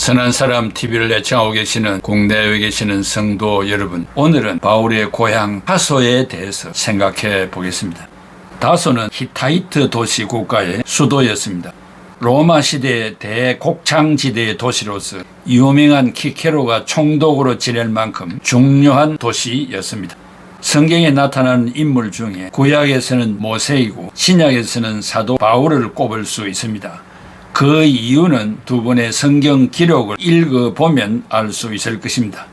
선한 사람 TV를 애청하고 계시는 국내에 계시는 성도 여러분, 오늘은 바울의 고향 다소에 대해서 생각해 보겠습니다. 다소는 히타이트 도시 국가의 수도였습니다. 로마 시대의 대곡창지대의 도시로서 유명한 키케로가 총독으로 지낼 만큼 중요한 도시였습니다. 성경에 나타나는 인물 중에 구약에서는 모세이고 신약에서는 사도 바울을 꼽을 수 있습니다. 그 이유는 두 번의 성경 기록을 읽어보면 알 수 있을 것입니다.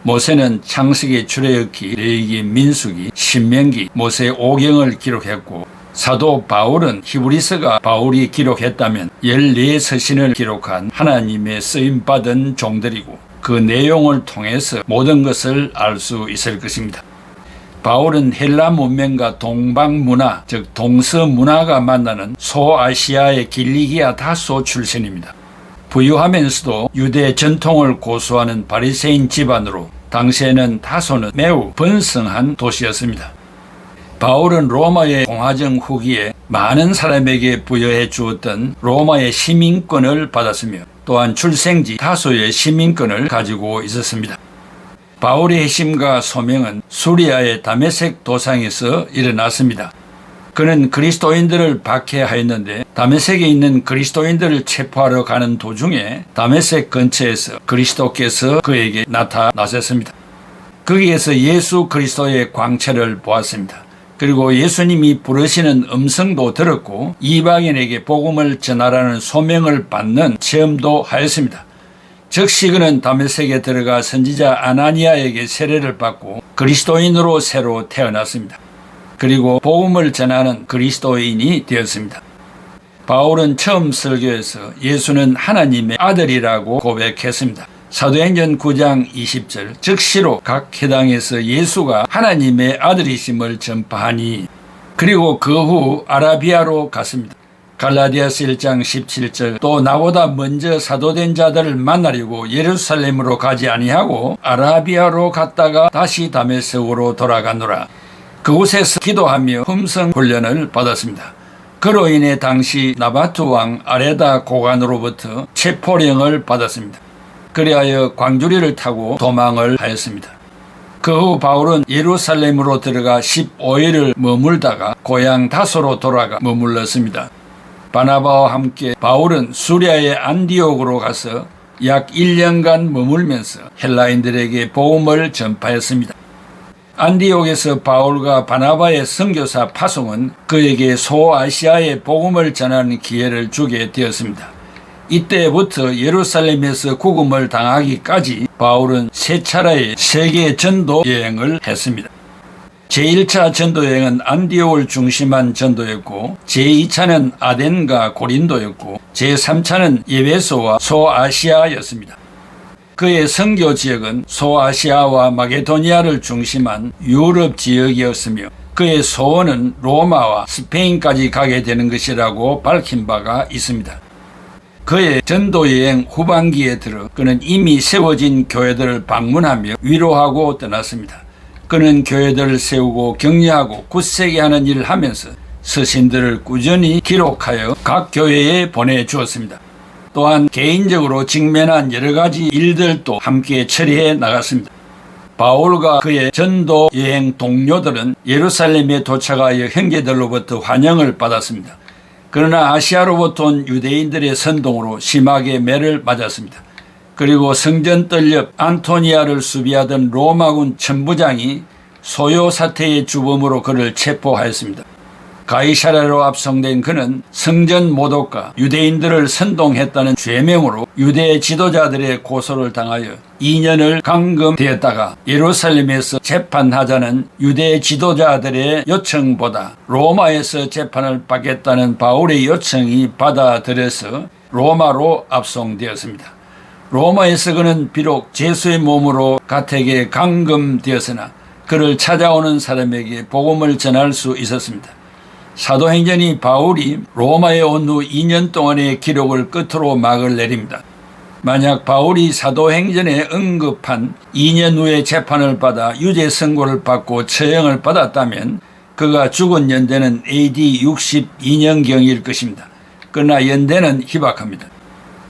모세는 창세기, 출애굽기, 레위기, 민수기, 신명기, 모세 오경을 기록했고, 사도 바울은 히브리서가 바울이 기록했다면 14서신을 기록한 하나님의 쓰임받은 종들이고, 그 내용을 통해서 모든 것을 알 수 있을 것입니다. 바울은 헬라 문명과 동방 문화, 즉 동서 문화가 만나는 소아시아의 길리기아 다소 출신입니다. 부유하면서도 유대 전통을 고수하는 바리새인 집안으로 당시에는 다소는 매우 번성한 도시였습니다. 바울은 로마의 공화정 후기에 많은 사람에게 부여해 주었던 로마의 시민권을 받았으며 또한 출생지 다소의 시민권을 가지고 있었습니다. 바울의 핵심과 소명은 수리아의 다메섹 도상에서 일어났습니다. 그는 그리스도인들을 박해하였는데 다메섹에 있는 그리스도인들을 체포하러 가는 도중에 다메섹 근처에서 그리스도께서 그에게 나타나셨습니다. 거기에서 예수 그리스도의 광채를 보았습니다. 그리고 예수님이 부르시는 음성도 들었고 이방인에게 복음을 전하라는 소명을 받는 체험도 하였습니다. 즉시 그는 다메섹에 들어가 선지자 아나니아에게 세례를 받고 그리스도인으로 새로 태어났습니다. 그리고 복음을 전하는 그리스도인이 되었습니다. 바울은 처음 설교에서 예수는 하나님의 아들이라고 고백했습니다. 사도행전 9장 20절, 즉시로 각 회당에서 예수가 하나님의 아들이심을 전파하니, 그리고 그 후 아라비아로 갔습니다. 갈라디아서 1장 17절, 또 나보다 먼저 사도된 자들을 만나려고 예루살렘으로 가지 아니하고 아라비아로 갔다가 다시 다메섹으로 돌아가노라. 그곳에서 기도하며 흠성 훈련을 받았습니다. 그로 인해 당시 나바투 왕 아레다 고관으로부터 체포령을 받았습니다. 그리하여 광주리를 타고 도망을 하였습니다. 그 후 바울은 예루살렘으로 들어가 15일을 머물다가 고향 다소로 돌아가 머물렀습니다. 바나바와 함께 바울은 수리아의 안디옥으로 가서 약 1년간 머물면서 헬라인들에게 복음을 전파했습니다. 안디옥에서 바울과 바나바의 선교사 파송은 그에게 소아시아의 복음을 전하는 기회를 주게 되었습니다. 이때부터 예루살렘에서 구금을 당하기까지 바울은 세 차례의 세계 전도 여행을 했습니다. 제1차 전도여행은 안디옥을 중심한 전도였고, 제2차는 아덴과 고린도였고, 제3차는 에베소와 소아시아였습니다. 그의 선교 지역은 소아시아와 마게도니아를 중심한 유럽 지역이었으며, 그의 소원은 로마와 스페인까지 가게 되는 것이라고 밝힌 바가 있습니다. 그의 전도여행 후반기에 들어 그는 이미 세워진 교회들을 방문하며 위로하고 떠났습니다. 그는 교회들을 세우고 격려하고 굳세게 하는 일을 하면서 서신들을 꾸준히 기록하여 각 교회에 보내주었습니다. 또한 개인적으로 직면한 여러 가지 일들도 함께 처리해 나갔습니다. 바울과 그의 전도 여행 동료들은 예루살렘에 도착하여 형제들로부터 환영을 받았습니다. 그러나 아시아로부터 온 유대인들의 선동으로 심하게 매를 맞았습니다. 그리고 성전 뜰옆 안토니아를 수비하던 로마군 천부장이 소요 사태의 주범으로 그를 체포하였습니다. 가이사랴로 압송된 그는 성전 모독과 유대인들을 선동했다는 죄명으로 유대 지도자들의 고소를 당하여 2년을 감금되었다가 예루살렘에서 재판하자는 유대 지도자들의 요청보다 로마에서 재판을 받겠다는 바울의 요청이 받아들여서 로마로 압송되었습니다. 로마에서 그는 비록 죄수의 몸으로 가택에 감금되었으나 그를 찾아오는 사람에게 복음을 전할 수 있었습니다. 사도행전이 바울이 로마에 온 후 2년 동안의 기록을 끝으로 막을 내립니다. 만약 바울이 사도행전에 언급한 2년 후에 재판을 받아 유죄 선고를 받고 처형을 받았다면 그가 죽은 연대는 AD 62년경일 것입니다. 그러나 연대는 희박합니다.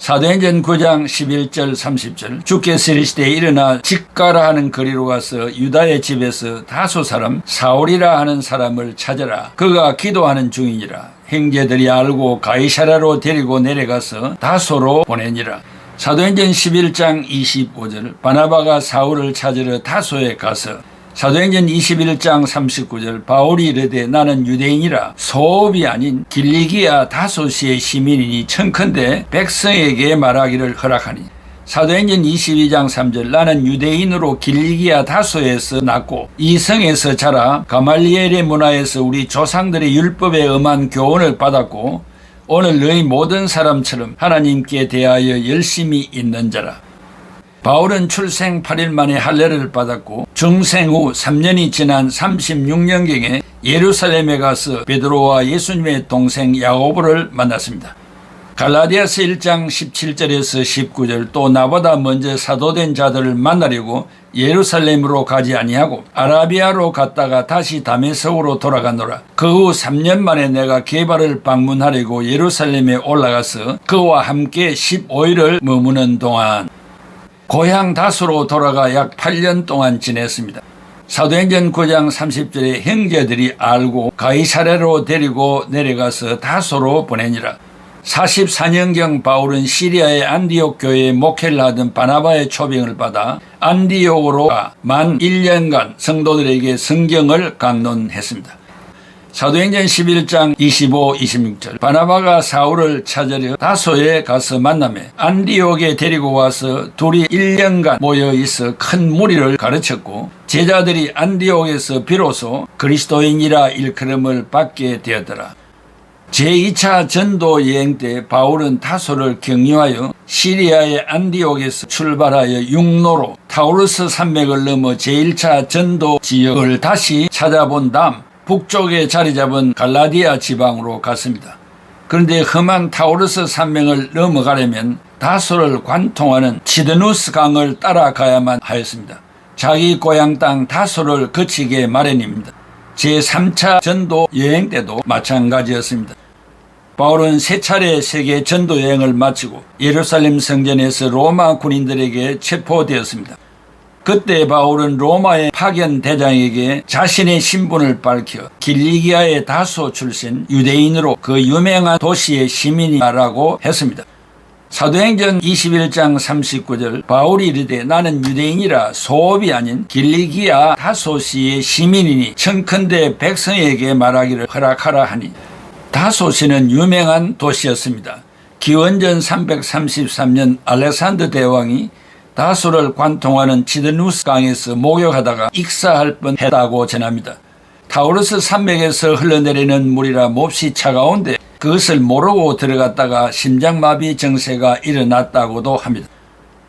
사도행전 9장 11절 30절 주께서 이르시되 일어나 집가라 하는 거리로 가서 유다의 집에서 다소 사람 사울이라 하는 사람을 찾아라. 그가 기도하는 중이니라. 형제들이 알고 가이사랴로 데리고 내려가서 다소로 보내니라. 사도행전 11장 25절 바나바가 사울을 찾으러 다소에 가서 사도행전 21장 39절 바울이 이르되 나는 유대인이라 소읍이 아닌 길리기아 다소시의 시민이니 청컨대 백성에게 말하기를 허락하니 사도행전 22장 3절 나는 유대인으로 길리기아 다소에서 낳고 이 성에서 자라 가말리엘의 문화에서 우리 조상들의 율법에 엄한 교훈을 받았고 오늘 너희 모든 사람처럼 하나님께 대하여 열심히 있는 자라. 바울은 출생 8일 만에 할례를 받았고 중생 후 3년이 지난 36년경에 예루살렘에 가서 베드로와 예수님의 동생 야고보를 만났습니다. 갈라디아서 1장 17절에서 19절 또 나보다 먼저 사도된 자들을 만나려고 예루살렘으로 가지 아니하고 아라비아로 갔다가 다시 다메섹으로 돌아가노라. 그 후 3년 만에 내가 게바를 방문하려고 예루살렘에 올라가서 그와 함께 15일을 머무는 동안 고향 다소로 돌아가 약 8년 동안 지냈습니다. 사도행전 9장 30절에 형제들이 알고 가이사랴로 데리고 내려가서 다소로 보내니라. 44년경 바울은 시리아의 안디옥 교회에 목회를 하던 바나바의 초빙을 받아 안디옥으로 가 만 1년간 성도들에게 성경을 강론했습니다. 사도행전 11장 25, 26절 바나바가 사울을 찾으려 다소에 가서 만나매 안디옥에 데리고 와서 둘이 1년간 모여 있어 큰 무리를 가르쳤고 제자들이 안디옥에서 비로소 그리스도인이라 일컬음을 받게 되었더라. 제2차 전도 여행 때 바울은 다소를 경유하여 시리아의 안디옥에서 출발하여 육로로 타우르스 산맥을 넘어 제1차 전도 지역을 다시 찾아본 다음 북쪽에 자리 잡은 갈라디아 지방으로 갔습니다. 그런데 험한 타우르스 산맥을 넘어가려면 다소를 관통하는 치드누스 강을 따라가야만 하였습니다. 자기 고향 땅 다소를 거치게 마련입니다. 제3차 전도 여행 때도 마찬가지였습니다. 바울은 세 차례 세계 전도 여행을 마치고 예루살렘 성전에서 로마 군인들에게 체포되었습니다. 그때 바울은 로마의 파견 대장에게 자신의 신분을 밝혀 길리기아의 다소 출신 유대인으로 그 유명한 도시의 시민이라고 했습니다. 사도행전 21장 39절 바울이 이르되 나는 유대인이라 소읍이 아닌 길리기아 다소시의 시민이니 청컨대 백성에게 말하기를 허락하라 하니 다소시는 유명한 도시였습니다. 기원전 333년 알렉산더 대왕이 다소를 관통하는 치드누스 강에서 목욕하다가 익사할 뻔했다고 전합니다. 타우르스 산맥에서 흘러내리는 물이라 몹시 차가운데 그것을 모르고 들어갔다가 심장마비 증세가 일어났다고도 합니다.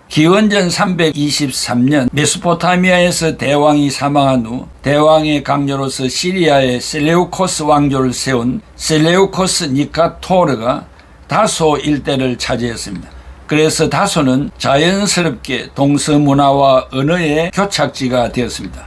기원전 323년 메소포타미아에서 대왕이 사망한 후 대왕의 강요로서 시리아에 셀레우코스 왕조를 세운 셀레우코스 니카토르가 다소 일대를 차지했습니다. 그래서 다소는 자연스럽게 동서문화와 언어의 교착지가 되었습니다.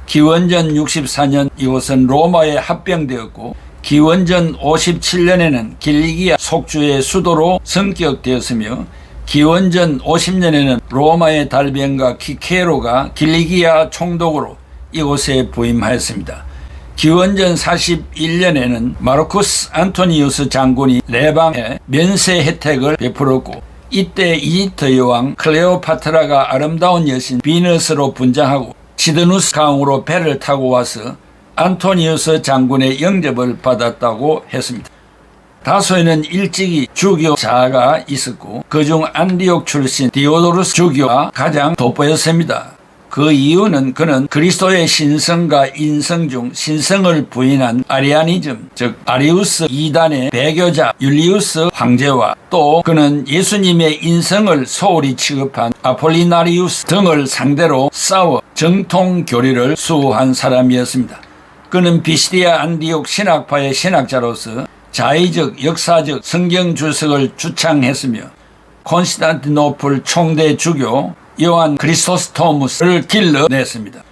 기원전 64년 이곳은 로마에 합병되었고 기원전 57년에는 길리기아 속주의 수도로 성격되었으며 기원전 50년에는 로마의 달변가 키케로가 길리기아 총독으로 이곳에 부임하였습니다. 기원전 41년에는 마르쿠스 안토니우스 장군이 레방에 면세 혜택을 베풀었고 이때 이집트 여왕 클레오파트라가 아름다운 여신 비너스로 분장하고 치드누스 강으로 배를 타고 와서 안토니우스 장군의 영접을 받았다고 했습니다. 다소에는 일찍이 주교자가 있었고 그중 안디옥 출신 디오도루스 주교가 가장 돋보였습니다. 그 이유는 그는 그리스도의 신성과 인성 중 신성을 부인한 아리아니즘, 즉 아리우스 이단의 배교자 율리우스 황제와 또 그는 예수님의 인성을 소홀히 취급한 아폴리나리우스 등을 상대로 싸워 정통 교리를 수호한 사람이었습니다. 그는 비시디아 안디옥 신학파의 신학자로서 자의적, 역사적 성경 주석을 주창했으며 콘스탄티노플 총대 주교 요한 크리소스토무스를 길러냈습니다.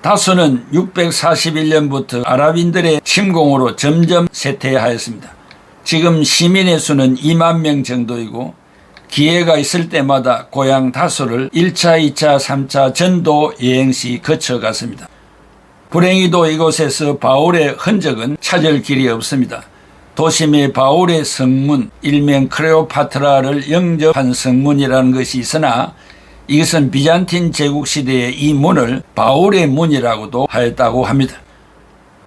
다소는 641년부터 아랍인들의 침공으로 점점 쇠퇴하였습니다. 지금 시민의 수는 2만 명 정도이고 기회가 있을 때마다 고향 다소를 1차, 2차, 3차 전도 여행 시 거쳐갔습니다. 불행히도 이곳에서 바울의 흔적은 찾을 길이 없습니다. 도심에 바울의 성문, 일명 클레오파트라를 영접한 성문이라는 것이 있으나 이것은 비잔틴 제국 시대의 이 문을 바울의 문이라고도 하였다고 합니다.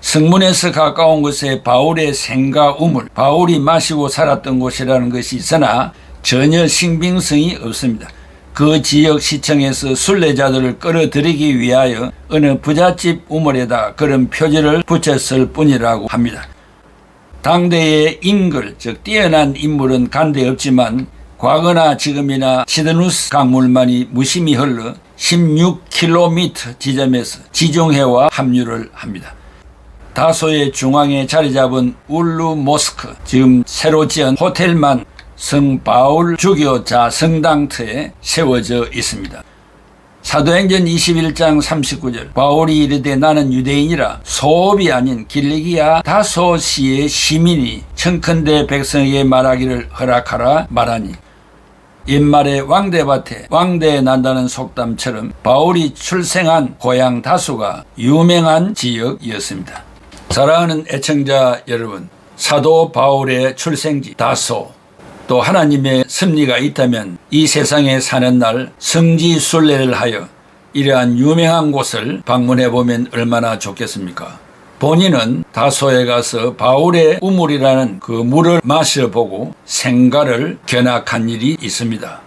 성문에서 가까운 곳에 바울의 생가 우물, 바울이 마시고 살았던 곳이라는 것이 있으나 전혀 신빙성이 없습니다. 그 지역 시청에서 순례자들을 끌어들이기 위하여 어느 부잣집 우물에다 그런 표지를 붙였을 뿐이라고 합니다. 당대의 인글, 즉 뛰어난 인물은 간데 없지만 과거나 지금이나 시드누스 강물만이 무심히 흘러 16km 지점에서 지중해와 합류를 합니다. 다소의 중앙에 자리 잡은 울루 모스크, 지금 새로 지은 호텔만 성 바울 주교자 성당터에 세워져 있습니다. 사도행전 21장 39절 바울이 이르되 나는 유대인이라 소업이 아닌 길리기아 다소시의 시민이 청컨대 백성에게 말하기를 허락하라 말하니 옛말에 왕대밭에 왕대 난다는 속담처럼 바울이 출생한 고향 다소가 유명한 지역이었습니다. 사랑하는 애청자 여러분, 사도 바울의 출생지 다소, 또 하나님의 섭리가 있다면 이 세상에 사는 날 성지 순례를 하여 이러한 유명한 곳을 방문해 보면 얼마나 좋겠습니까? 본인은 다소에 가서 바울의 우물이라는 그 물을 마셔보고 생가를 견학한 일이 있습니다.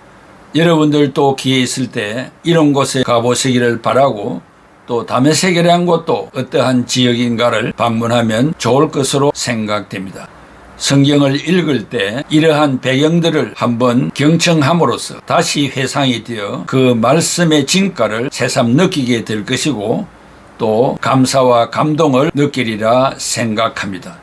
여러분들도 기회 있을 때 이런 곳에 가보시기를 바라고, 또 다메섹이라는 곳도 어떠한 지역인가를 방문하면 좋을 것으로 생각됩니다. 성경을 읽을 때 이러한 배경들을 한번 경청함으로써 다시 회상이 되어 그 말씀의 진가를 새삼 느끼게 될 것이고 또 감사와 감동을 느끼리라 생각합니다.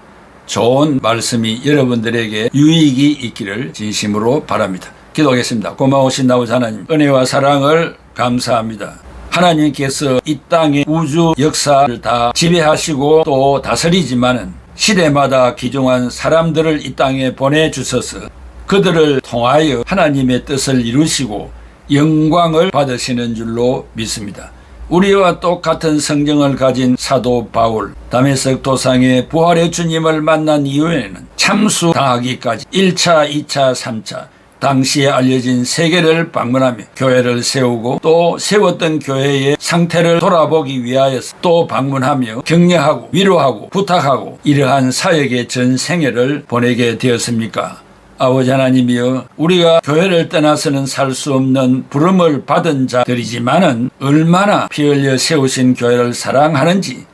좋은 말씀이 여러분들에게 유익이 있기를 진심으로 바랍니다. 기도하겠습니다. 고마우신 아버지 하나님, 은혜와 사랑을 감사합니다. 하나님께서 이 땅의 우주 역사를 다 지배하시고 또 다스리지만은 시대마다 귀중한 사람들을 이 땅에 보내주셔서 그들을 통하여 하나님의 뜻을 이루시고 영광을 받으시는 줄로 믿습니다. 우리와 똑같은 성경을 가진 사도 바울, 다메섹 도상의 부활의 주님을 만난 이후에는 참수당하기까지 1차, 2차, 3차 당시에 알려진 세계를 방문하며 교회를 세우고 또 세웠던 교회의 상태를 돌아보기 위하여 또 방문하며 격려하고 위로하고 부탁하고 이러한 사역의 전 생애를 보내게 되었습니까? 아버지 하나님이여, 우리가 교회를 떠나서는 살 수 없는 부름을 받은 자들이지만은 얼마나 피 흘려 세우신 교회를 사랑하는지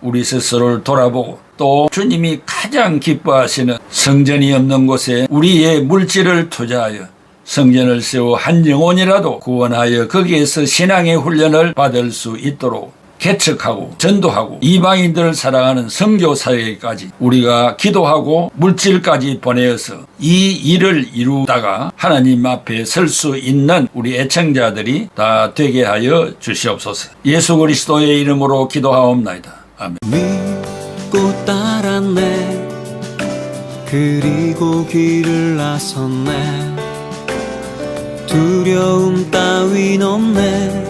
우리 스스로를 돌아보고 또 주님이 가장 기뻐하시는 성전이 없는 곳에 우리의 물질을 투자하여 성전을 세워 한 영혼이라도 구원하여 거기에서 신앙의 훈련을 받을 수 있도록 개척하고 전도하고 이방인들을 사랑하는 선교사역까지 우리가 기도하고 물질까지 보내어서 이 일을 이루다가 하나님 앞에 설 수 있는 우리 애청자들이 다 되게 하여 주시옵소서. 예수 그리스도의 이름으로 기도하옵나이다. 아멘. 믿고 따랐네. 그리고 길을 나섰네. 두려움 따윈 없네.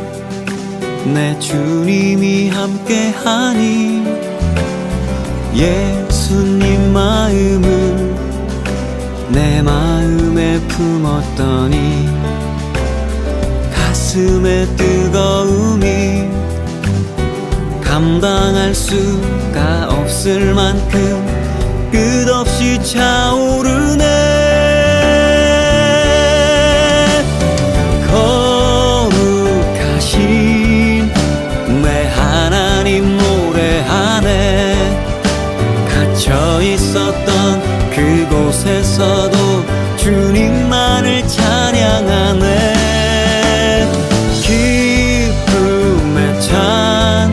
내 주님이 함께하니 예수님 마음을 내 마음에 품었더니 가슴에 뜨거움이 감당할 수가 없을 만큼 끝없이 차오르네. 거룩하신 내 하나님 노래하네. 갇혀 있었던 그곳에서도 주님만을 찬양하네. 기쁨에 찬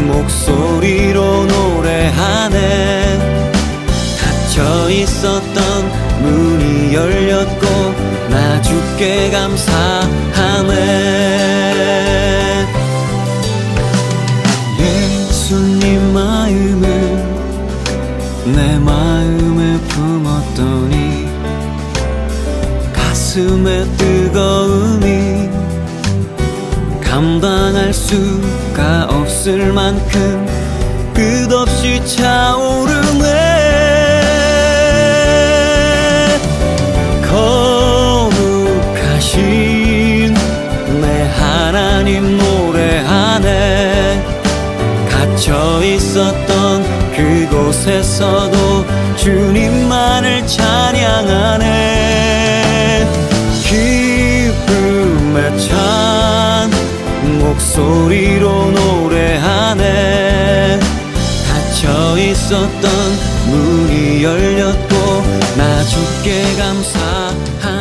목소리로 노래하네. 닫혀 있었던 문이 열렸고 나 주께 감사하네. 예수님 마음을 내 마음에 품었더니 가슴 가슴의 뜨거움이 감당할 수가 없을 만큼 끝없이 차오르네. 거룩하신 내 하나님 노래하네. 갇혀 있었던 그곳에서도 주님만을 찬양하네. 기쁨에 찬 목소리로 노래하네. 닫혀 있었던 문이 열렸고 나 주께 감사하네.